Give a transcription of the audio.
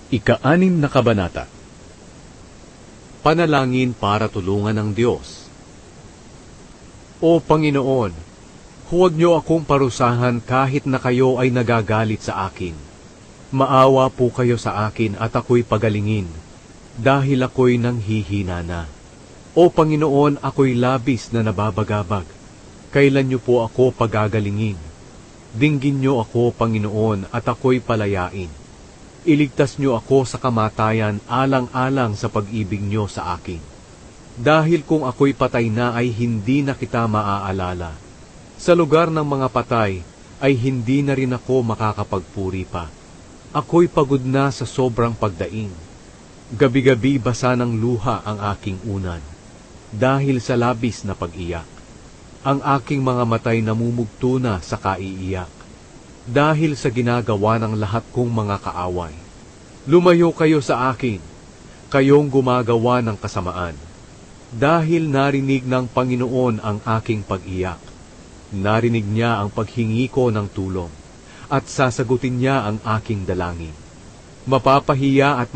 Ika-6 na kabanata. Panalangin para tulungan ng Diyos. O Panginoon, huwag niyo akong parusahan kahit na kayo ay nagagalit sa akin. Maawa po kayo sa akin at ako'y pagalingin, dahil ako'y nanghihina na. O Panginoon, ako'y labis na nababagabag. Kailan niyo po ako pagagalingin? Dinggin niyo ako, Panginoon, at ako'y palayain. Iligtas niyo ako sa kamatayan alang-alang sa pag-ibig niyo sa akin. Dahil kung ako'y patay na ay hindi na kita maaalala. Sa lugar ng mga patay ay hindi na rin ako makakapagpuri pa. Ako'y pagod na sa sobrang pagdaing. Gabi-gabi basa ng luha ang aking unan, dahil sa labis na pag-iyak. Ang aking mga matay namumugto na sa kaiiyak, dahil sa ginagawa ng lahat kong mga kaaway. Lumayo kayo sa akin, kayong gumagawa ng kasamaan, dahil narinig ng Panginoon ang aking pag-iyak. Narinig niya ang paghingi ko ng tulong, at sasagutin niya ang aking dalangin. Mapapahiya at